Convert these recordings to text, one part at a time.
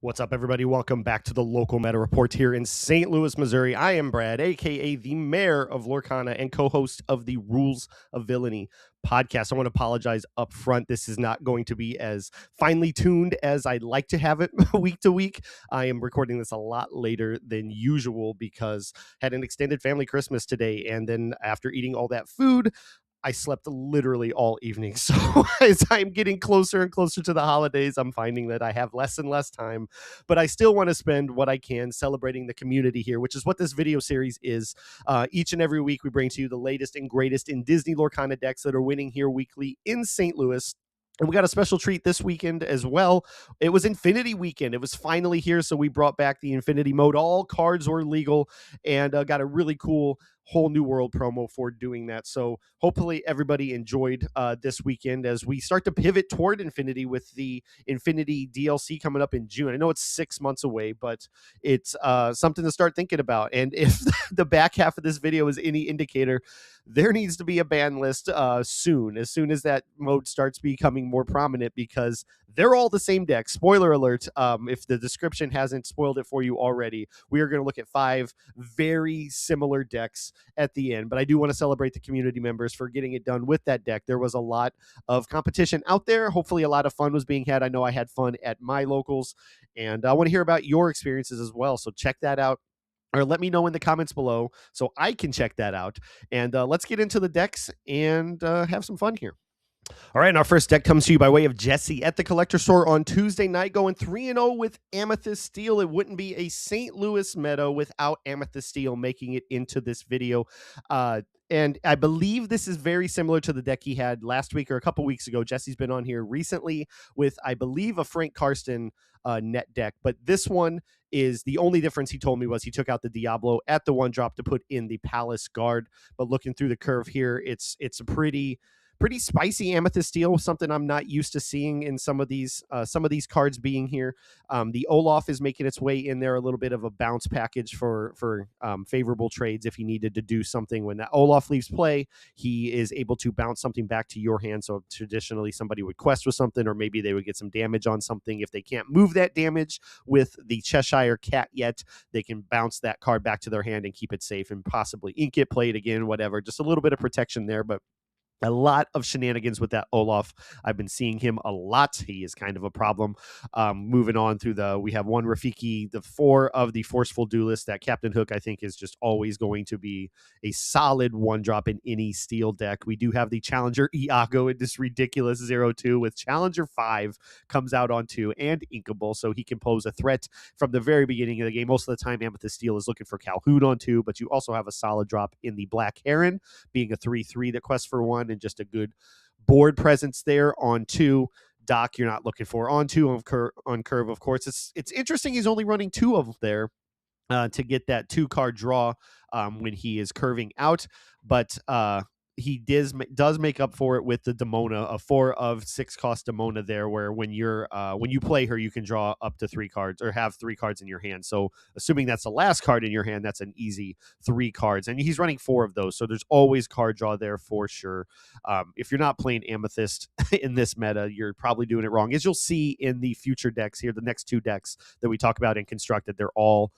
What's up, everybody? Welcome back to the Local Meta Report here in St. Louis, Missouri. I am Brad, a.k.a. the mayor of Lorcana and co-host of the Rules of Villainy podcast. I want to apologize up front. This is not going to be as finely tuned as I'd like to have it week to week. I am recording this a lot later than usual because I had an extended family Christmas today, and then after eating all that food, I slept literally all evening. So as I'm getting closer and closer to the holidays, I'm finding that I have less and less time, but I still want to spend what I can celebrating the community here, which is what this video series is. Each and every week, we bring to you the latest and greatest in Disney Lorcana decks that are winning here weekly in St. Louis. And we got a special treat this weekend as well. It was Infinity Weekend. It was finally here, so we brought back the Infinity mode. All cards were legal, and got a really cool whole new world promo for doing that. So hopefully everybody enjoyed this weekend as we start to pivot toward Infinity with the Infinity DLC coming up in June. I know it's 6 months away, but it's something to start thinking about. And if the back half of this video is any indicator, there needs to be a ban list soon as that mode starts becoming more prominent, because they're all the same deck. Spoiler alert, if the description hasn't spoiled it for you already, we are going to look at 5 very similar decks at the end. But I do want to celebrate the community members for getting it done with that deck. There was a lot of competition out there. Hopefully a lot of fun was being had. I know I had fun at my locals, and I want to hear about your experiences as well. So check that out, or let me know in the comments below so I can check that out. And let's get into the decks and have some fun here. All right, and our first deck comes to you by way of Jesse at the Collector Store on Tuesday night, going 3-0 with Amethyst Steel. It wouldn't be a St. Louis Meadow without Amethyst Steel making it into this video. And I believe this is very similar to the deck he had last week or a couple weeks ago. Jesse's been on here recently with, I believe, a Frank Karsten net deck. But this one is the only difference he told me was he took out the Diablo at the 1-drop to put in the Palace Guard. But looking through the curve here, it's a pretty spicy Amethyst Steel, something I'm not used to seeing in some of these cards being here. The Olaf is making its way in there, a little bit of a bounce package for favorable trades if he needed to do something. When that Olaf leaves play, he is able to bounce something back to your hand. So traditionally somebody would quest with something, or maybe they would get some damage on something. If they can't move that damage with the Cheshire Cat yet, they can bounce that card back to their hand and keep it safe and possibly ink it, play it again, whatever. Just a little bit of protection there, but a lot of shenanigans with that Olaf. I've been seeing him a lot. He is kind of a problem. Moving on through we have one Rafiki, the 4 of the Forceful Duelist. That Captain Hook, I think, is just always going to be a solid 1-drop in any steel deck. We do have the Challenger Iago in this ridiculous 0-2 with Challenger 5 comes out on 2 and inkable, so he can pose a threat from the very beginning of the game. Most of the time, Amethyst Steel is looking for Calhoun on 2, but you also have a solid drop in the Black Heron, being a 3-3 that quests for 1, and just a good board presence there on 2. Doc, you're not looking for on 2 on curve, of course. It's interesting he's only running 2 of there to get that 2-card draw when he is curving out, but he does make up for it with the Demona, a 4 of 6 cost Demona there, where when you play her, you can draw up to 3 cards or have 3 cards in your hand. So assuming that's the last card in your hand, that's an easy 3 cards, and he's running 4 of those. So there's always card draw there for sure. If you're not playing Amethyst in this meta, you're probably doing it wrong. As you'll see in the future decks here, the next 2 decks that we talk about in Constructed, they're all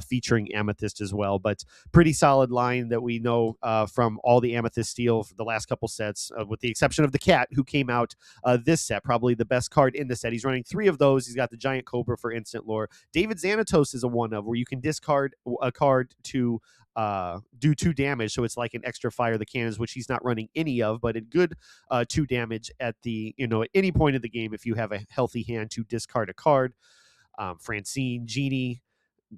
featuring Amethyst as well. But pretty solid line that we know from all the Amethyst Steel for the last couple sets, with the exception of the Cat, who came out this set, probably the best card in the set. He's running 3 of those. He's got the Giant Cobra for instant lore. David Xanatos is a 1 of, where you can discard a card to do 2 damage, so it's like an extra fire the cannons, which he's not running any of, but a good 2 damage at at any point of the game if you have a healthy hand to discard a card. Francine, Genie,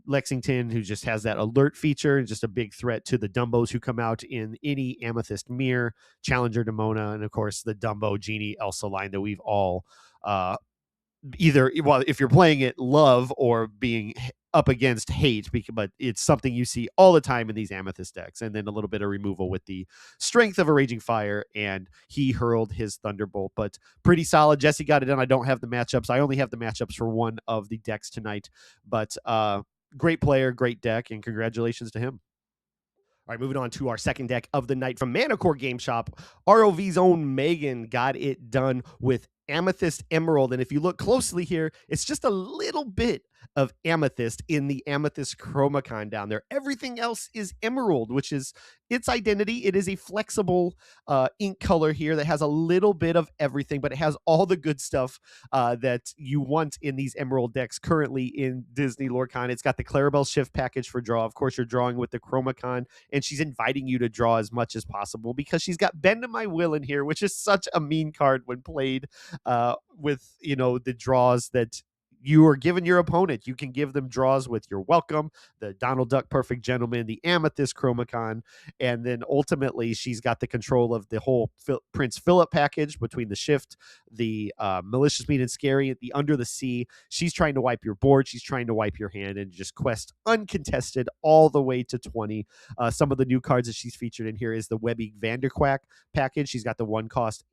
Lexington, who just has that alert feature and just a big threat to the Dumbos who come out in any Amethyst Mirror, Challenger Demona, and of course the Dumbo Genie Elsa line that we've all either, well, if you're playing it, love, or being up against hate, but it's something you see all the time in these Amethyst decks. And then a little bit of removal with the strength of a Raging Fire, and he hurled his Thunderbolt, but pretty solid. Jesse got it done. I don't have the matchups. I only have the matchups for one of the decks tonight, but great player, great deck, and congratulations to him. All right, moving on to our second deck of the night from Manticore Game Shop. ROV's own Megan got it done with Amethyst Emerald, and if you look closely here, it's just a little bit of amethyst in the amethyst chromacon down there. Everything else is emerald, which is its identity. It is a flexible ink color here that has a little bit of everything, but it has all the good stuff that you want in these emerald decks currently in Disney Lorcana. It's got the Clarabelle Shift package for draw. Of course, you're drawing with the chromacon, and she's inviting you to draw as much as possible because she's got Bend to My Will in here, which is such a mean card when played with, you know, the draws that you are giving your opponent. You can give them draws with your welcome, the Donald Duck Perfect Gentleman, the Amethyst Chromacon, and then ultimately she's got the control of the whole Prince Philip package between the Shift, the Malicious, Mean, and Scary, the Under the Sea. She's trying to wipe your board. She's trying to wipe your hand and just quest uncontested all the way to 20. Some of the new cards that she's featured in here is the Webby Vanderquack package. She's got the 1-cost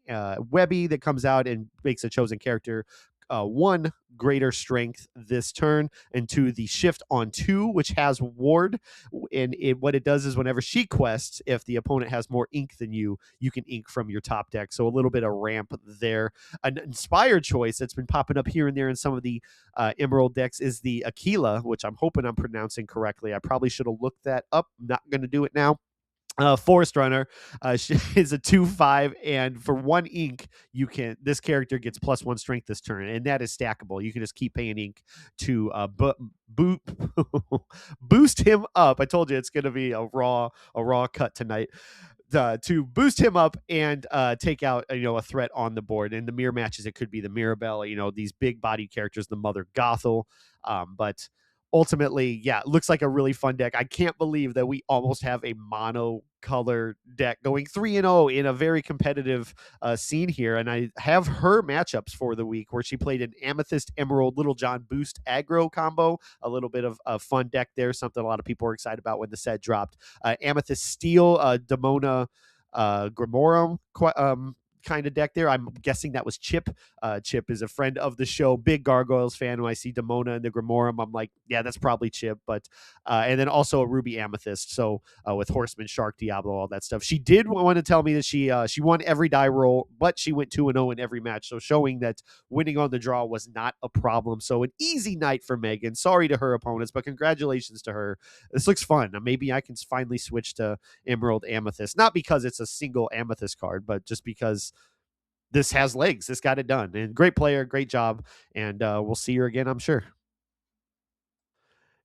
Webby that comes out and makes a chosen character 1 greater strength this turn, and 2 the Shift on 2, which has Ward. And what it does is whenever she quests, if the opponent has more ink than you, you can ink from your top deck. So a little bit of ramp there. An inspired choice that's been popping up here and there in some of the Emerald decks is the Aquila, which I'm hoping I'm pronouncing correctly. I probably should have looked that up. Not going to do it now. Forest Runner she is a 2/5, and for 1 ink, this character gets +1 strength this turn, and that is stackable. You can just keep paying ink to boost him up. I told you it's going to be a raw cut tonight. To boost him up and take out a threat on the board. In the mirror matches, it could be the Mirabelle, these big bodied characters, the Mother Gothel, but ultimately, yeah, it looks like a really fun deck. I can't believe that we almost have a mono color deck going 3-0 in a very competitive scene here. And I have her matchups for the week where she played an Amethyst Emerald Little John Boost aggro combo, a little bit of a fun deck there, something a lot of people were excited about when the set dropped. Amethyst Steel, Demona Grimorum kind of deck there. I'm guessing that was Chip. Chip is a friend of the show, big Gargoyles fan. When I see Demona and the Grimorum, I'm like, yeah, that's probably Chip. But and then also a Ruby Amethyst. So with Horseman, Shark, Diablo, all that stuff. She did want to tell me that she won every die roll, but she went 2-0 in every match. So showing that winning on the draw was not a problem. So an easy night for Megan. Sorry to her opponents, but congratulations to her. This looks fun. Maybe I can finally switch to Emerald Amethyst, not because it's a single Amethyst card, but just because this has legs. This got it done. And great player, great job. And we'll see her again, I'm sure.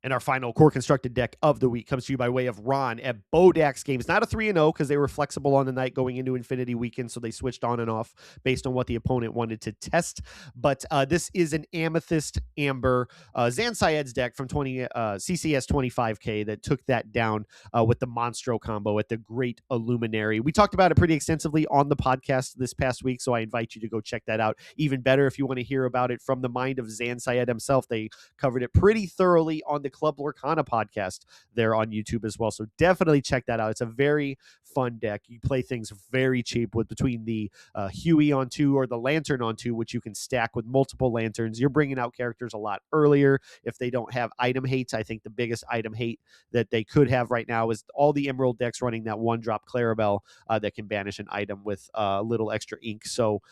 And our final core constructed deck of the week comes to you by way of Ron at Bodach Games. Not a 3-0 because they were flexible on the night going into Infinity Weekend, so they switched on and off based on what the opponent wanted to test. But this is an Amethyst Amber Zan Syed's deck from CCS 25K that took that down with the Monstro combo at the Great Illuminary. We talked about it pretty extensively on the podcast this past week, so I invite you to go check that out. Even better, if you want to hear about it from the mind of Zan Syed himself, they covered it pretty thoroughly on the Club Lorcana podcast there on YouTube as well. So definitely check that out. It's a very fun deck. You play things very cheap with between the Huey on 2 or the Lantern on 2, which you can stack with multiple lanterns. You're bringing out characters a lot earlier if they don't have item hates. I think the biggest item hate that they could have right now is all the Emerald decks running that 1-drop Clarabelle that can banish an item with a little extra ink. So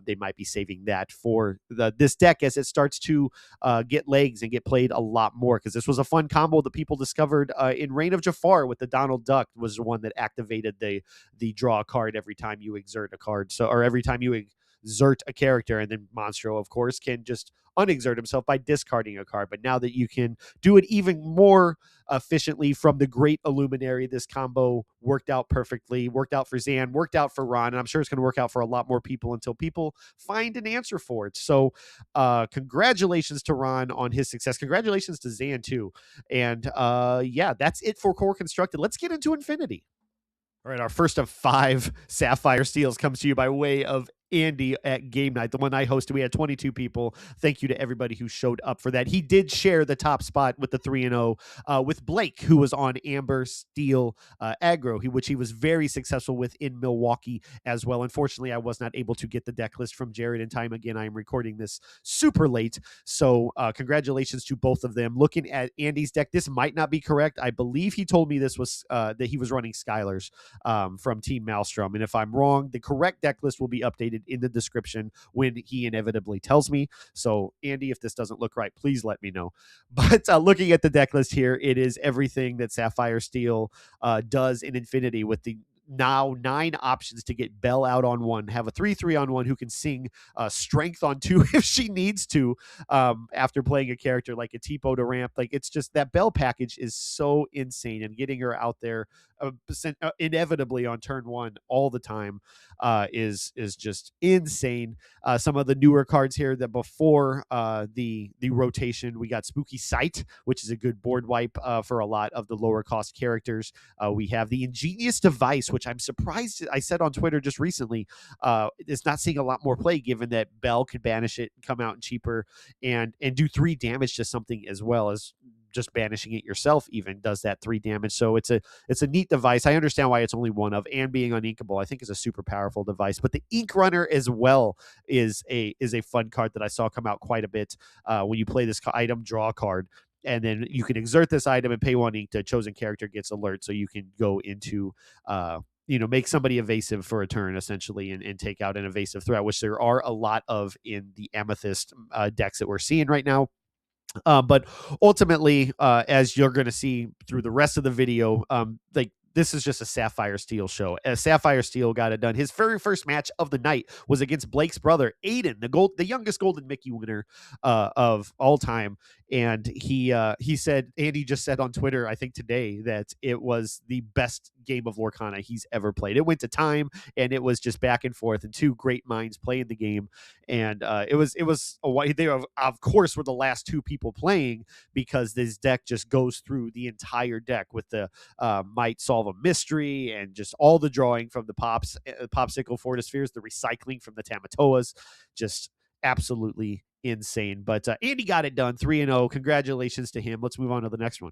they might be saving that for this deck as it starts to get legs and get played a lot more, because this was a fun combo that people discovered in Reign of Jafar with the Donald Duck was the one that activated the draw card every time you exert a card. So, or every time you exert a character, and then Monstro, of course, can just unexert himself by discarding a card. But now that you can do it even more efficiently from the Great Illuminary, this combo worked out perfectly, worked out for Zan, worked out for Ron, and I'm sure it's going to work out for a lot more people until people find an answer for it. So congratulations to Ron on his success. Congratulations to Zan too. And yeah, that's it for Core Constructed. Let's get into Infinity. All right, our first of 5 Sapphire Steals comes to you by way of Andy at Game Night, the one I hosted. We had 22 people. Thank you to everybody who showed up for that. He did share the top spot with the 3-0 with Blake, who was on Amber Steel aggro, which he was very successful with in Milwaukee as well. Unfortunately, I was not able to get the deck list from Jared in time. Again, I am recording this super late, so congratulations to both of them. Looking at Andy's deck, this might not be correct. I believe he told me this was that he was running Skylers from Team Maelstrom, and if I'm wrong, the correct deck list will be updated included in the description when he inevitably tells me. So, Andy, if this doesn't look right, please let me know. But looking at the deck list here, it is everything that Sapphire Steel does in Infinity, with the now 9 options to get Belle out on 1, have a 3/3 on 1 who can sing Strength on 2 if she needs to, after playing a character like a Tipo to ramp. Like, it's just that Belle package is so insane, and getting her out there inevitably on turn 1 all the time is just insane. Some of the newer cards here that before the rotation, we got Spooky Sight, which is a good board wipe for a lot of the lower cost characters. We have the Ingenious Device, which I'm surprised, I said on Twitter just recently, is not seeing a lot more play, given that Belle could banish it, come out cheaper, and do 3 damage to something, as well as just banishing it yourself even does that 3 damage. So it's a neat device. I understand why it's only one of, and being uninkable, I think is a super powerful device. But the Ink Runner as well is a fun card that I saw come out quite a bit. When you play this item, draw a card, and then you can exert this item and pay 1 ink to a chosen character gets alert, so you can go into make somebody evasive for a turn, essentially, and take out an evasive threat, which there are a lot of in the Amethyst decks that we're seeing right now. But ultimately, as you're going to see through the rest of the video, like, this is just a Sapphire Steel show. Sapphire Steel got it done. His very first match of the night was against Blake's brother, Aiden, the youngest Golden Mickey winner of all time. And he said, Andy just said on Twitter, I think today, that it was the best game of Lorcana he's ever played. It went to time, and it was just back and forth, and 2 great minds playing the game. And it was they of course were the last 2 people playing, because this deck just goes through the entire deck with the might solve a mystery, and just all the drawing from the popsicle fortispheres, the recycling from the Tamatoas, just absolutely insane. But Andy got it done, 3-0. Congratulations to him. Let's move on to the next one.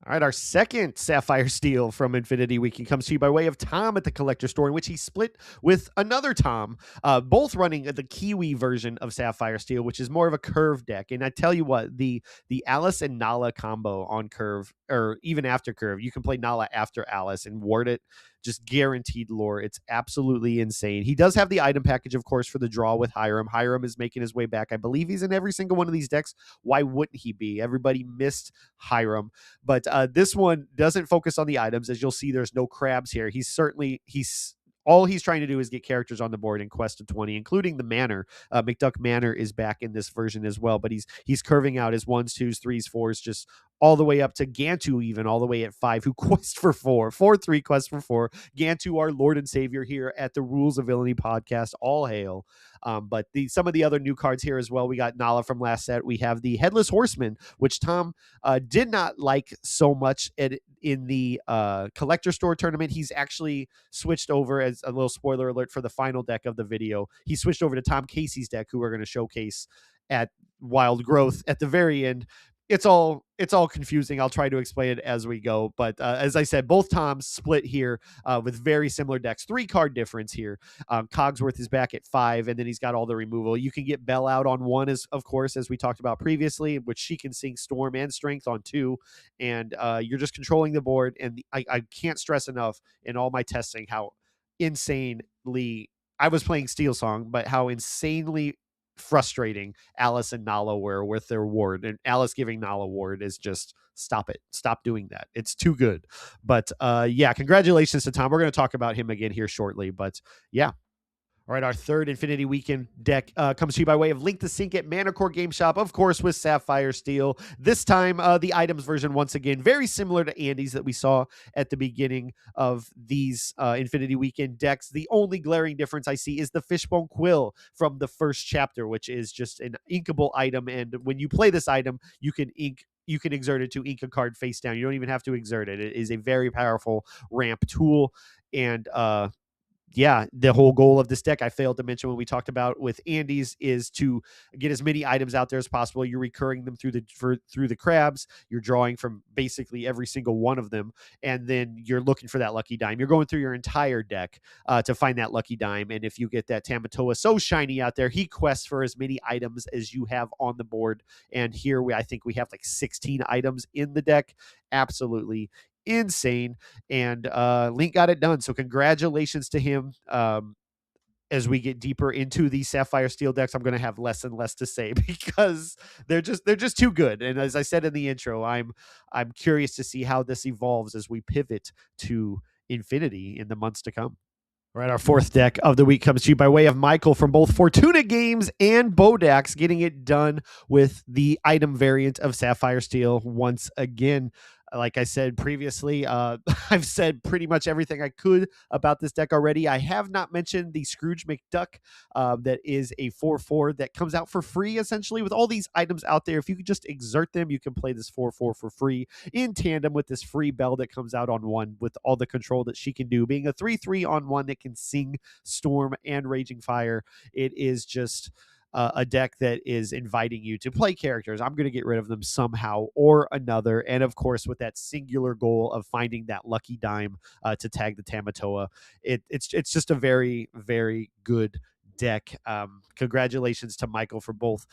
All right, our second Sapphire Steel from Infinity Weekend comes to you by way of Tom at the Collector Store, in which he split with another Tom, both running the Kiwi version of Sapphire Steel, which is more of a curve deck. And I tell you what, the Alice and Nala combo on curve, or even after curve, you can play Nala after Alice and ward it. Just guaranteed lore. It's absolutely insane. He does have the item package, of course, for the draw with Hiram. Hiram is making his way back. I believe he's in every single one of these decks. Why wouldn't he be? Everybody missed Hiram. But this one doesn't focus on the items. As you'll see, there's no crabs here. All he's trying to do is get characters on the board in Quest of 20, including the Manor. McDuck Manor is back in this version as well, but he's curving out his 1s, 2s, 3s, 4s, just all the way up to Gantu, even all the way at 5, who quest for 4-3 quest for 4. Gantu, our Lord and Savior here at the Rules of Villainy podcast. All hail. But some of the other new cards here as well. We got Nala from last set. We have the Headless Horseman, which Tom did not like so much in the Collector Store tournament. He's actually switched over, as a little spoiler alert for the final deck of the video, he switched over to Tom Casey's deck, who we're going to showcase at Wild Growth at the very end. It's all confusing. I'll try to explain it as we go. But as I said, both Toms split here with very similar decks. 3 card difference here. Cogsworth is back at 5, and then he's got all the removal. You can get Belle out on 1, of course, as we talked about previously, which she can sing Storm and Strength on 2. And you're just controlling the board. And I can't stress enough in all my testing how insanely, I was playing Steel Song, but how insanely frustrating Alice and Nala were with their ward, and Alice giving Nala ward is just, stop it, stop doing that, it's too good. But yeah, congratulations to Tom. We're going to talk about him again here shortly, but yeah. All right, our third Infinity Weekend deck comes to you by way of Linc the Sink at Manticore Game Shop, of course, with Sapphire Steel. This time, the items version, once again, very similar to Andy's that we saw at the beginning of these Infinity Weekend decks. The only glaring difference I see is the Fishbone Quill from the first chapter, which is just an inkable item. And when you play this item, you can exert it to ink a card face down. You don't even have to exert it. It is a very powerful ramp tool. And yeah, the whole goal of this deck, I failed to mention when we talked about with Andy's, is to get as many items out there as possible. You're recurring them through the crabs. You're drawing from basically every single one of them, and then you're looking for that lucky dime. You're going through your entire deck to find that lucky dime. And if you get that Tamatoa so shiny out there, he quests for as many items as you have on the board. And here I think we have like 16 items in the deck. Absolutely insane. And Linc got it done, so congratulations to him. as we get deeper into these Sapphire Steel decks, I'm going to have less and less to say because they're just too good. And as I said in the intro, I'm curious to see how this evolves as we pivot to Infinity in the months to come. All right, our fourth deck of the week comes to you by way of Michael from both Fortuna Games and Bodach, getting it done with the item variant of Sapphire Steel once again. Like I said previously, I've said pretty much everything I could about this deck already. I have not mentioned the Scrooge McDuck, that is a 4/4 that comes out for free, essentially, with all these items out there. If you could just exert them, you can play this 4/4 for free in tandem with this free bell that comes out on one with all the control that she can do. Being a 3/3 on one that can sing Storm and Raging Fire, it is just a deck that is inviting you to play characters. I'm going to get rid of them somehow or another. And of course, with that singular goal of finding that lucky dime to tag the Tamatoa, it's just a very, very good deck. Congratulations to Michael for both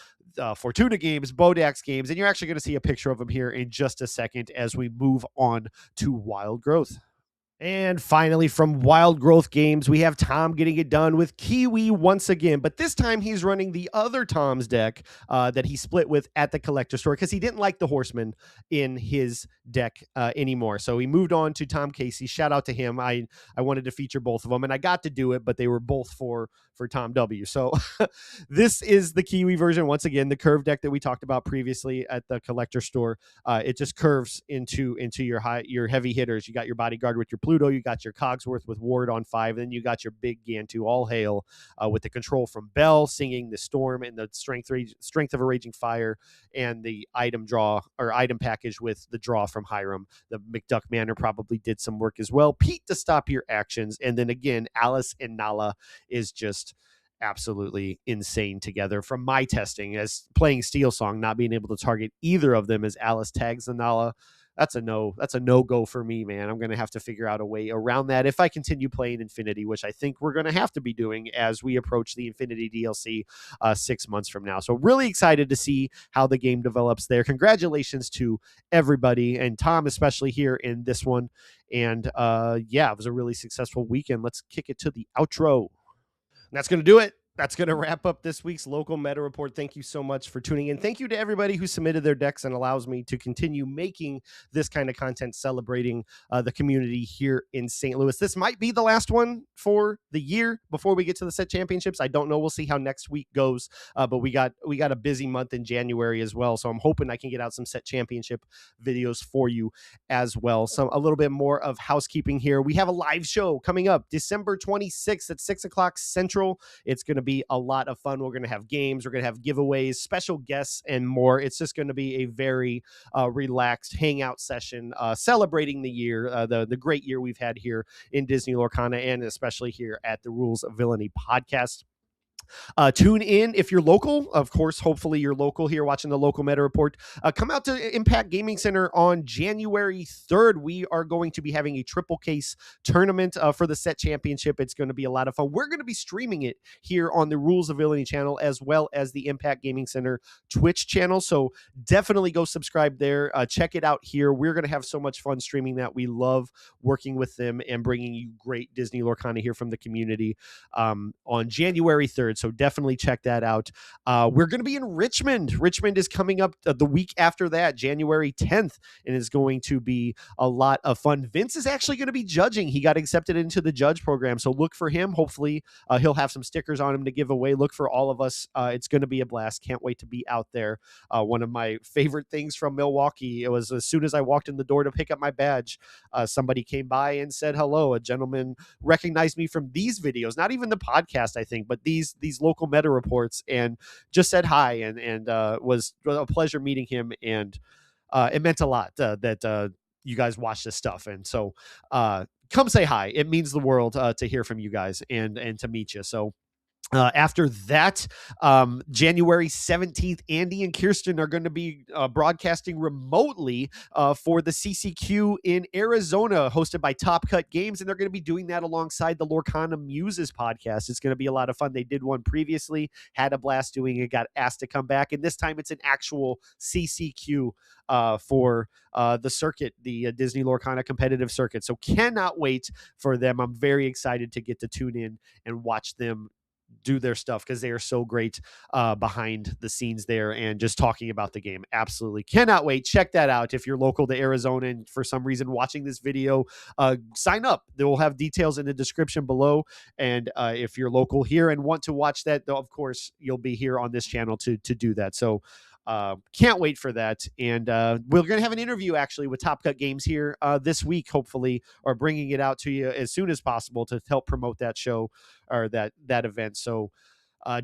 Fortuna Games, Bodach's games, and you're actually going to see a picture of him here in just a second as we move on to Wild Growth. And finally, from Wild Growth Games, we have Tom getting it done with Kiwi once again. But this time he's running the other Tom's deck that he split with at the collector store because he didn't like the Horseman in his deck anymore. So he moved on to Tom Casey. Shout out to him. I wanted to feature both of them, and I got to do it, but they were both for Tom W. So this is the Kiwi version. Once again, the curve deck that we talked about previously at the collector store. It just curves into your heavy hitters. You got your Bodyguard with your Pluto, you got your Cogsworth with Ward on 5, and then you got your big Gantu All Hail with the control from Bell, singing the Storm and the strength of a Raging Fire, and the item draw or item package with the draw from Hiram. The McDuck Manor probably did some work as well. Pete to stop your actions, and then again, Alice and Nala is just absolutely insane together from my testing. As playing Steel Song, not being able to target either of them as Alice tags the Nala, that's a no-go for me, man. I'm going to have to figure out a way around that if I continue playing Infinity, which I think we're going to have to be doing as we approach the Infinity DLC 6 months from now. So really excited to see how the game develops there. Congratulations to everybody, and Tom especially here in this one. And yeah, it was a really successful weekend. Let's kick it to the outro. And that's going to do it. That's going to wrap up this week's local meta report. Thank you so much for tuning in. Thank you to everybody who submitted their decks and allows me to continue making this kind of content celebrating the community here in St. Louis. This might be the last one for the year before we get to the set championships. I don't know. We'll see how next week goes. But we got a busy month in January as well. So I'm hoping I can get out some set championship videos for you as well. A little bit more of housekeeping here. We have a live show coming up December 26th at 6 o'clock Central. It's going to be a lot of fun. We're going to have games, we're going to have giveaways, special guests, and more. It's just going to be a very relaxed hangout session celebrating the year, the great year we've had here in Disney Lorcana, and especially here at the Rules of Villainy podcast. Tune in if you're local. Of course, hopefully you're local here watching the local meta report. Come out to Impact Gaming Center on January 3rd. We are going to be having a triple case tournament for the set championship. It's going to be a lot of fun. We're going to be streaming it here on the Rules of Villainy channel as well as the Impact Gaming Center Twitch channel. So definitely go subscribe there. Check it out here. We're going to have so much fun streaming that. We love working with them and bringing you great Disney Lorcana here from the community on January 3rd. So definitely check that out. We're going to be in Richmond. Richmond is coming up the week after that, January 10th, and is going to be a lot of fun. Vince is actually going to be judging. He got accepted into the judge program, so look for him. Hopefully he'll have some stickers on him to give away. Look for all of us. It's going to be a blast. Can't wait to be out there. One of my favorite things from Milwaukee, it was as soon as I walked in the door to pick up my badge, somebody came by and said hello. A gentleman recognized me from these videos, not even the podcast, I think, but these local meta reports, and just said hi, and was a pleasure meeting him, and it meant a lot that you guys watch this stuff, and so come say hi. It means the world to hear from you guys and to meet you. So after that, January 17th, Andy and Kirsten are going to be broadcasting remotely for the CCQ in Arizona, hosted by Top Cut Games, and they're going to be doing that alongside the Lorcana Muses podcast. It's going to be a lot of fun. They did one previously, had a blast doing it, got asked to come back, and this time it's an actual CCQ for the circuit, the Disney Lorcana competitive circuit. So cannot wait for them. I'm very excited to get to tune in and watch them do their stuff, because they are so great behind the scenes there and just talking about the game. Absolutely cannot wait. Check that out. If you're local to Arizona and for some reason watching this video, sign up. They will have details in the description below. And if you're local here and want to watch that, though, of course, you'll be here on this channel to do that. So can't wait for that. And we're going to have an interview actually with Top Cut Games here this week, hopefully, or bringing it out to you as soon as possible to help promote that show or that event. So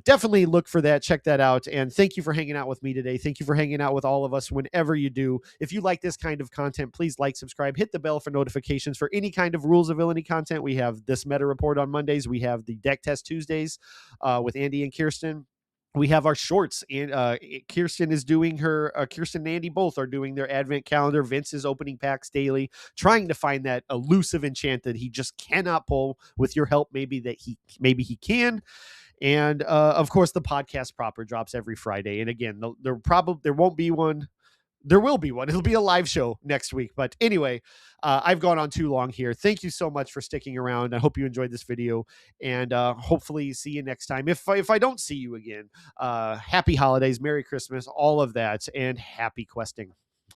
definitely look for that. Check that out. And thank you for hanging out with me today. Thank you for hanging out with all of us whenever you do. If you like this kind of content, please like, subscribe, hit the bell for notifications for any kind of Rules of Villainy content. We have this meta report on Mondays. We have the deck test Tuesdays with Andy and Kirsten. We have our shorts, and Kirsten is doing her, Kirsten and Andy both are doing their advent calendar. Vince is opening packs daily, trying to find that elusive enchant that he just cannot pull. With your help, maybe he can. And of course, the podcast proper drops every Friday. And again, there won't be one. There will be one. It'll be a live show next week. But anyway, I've gone on too long here. Thank you so much for sticking around. I hope you enjoyed this video, and hopefully see you next time. If I don't see you again, happy holidays, Merry Christmas, all of that, and happy questing.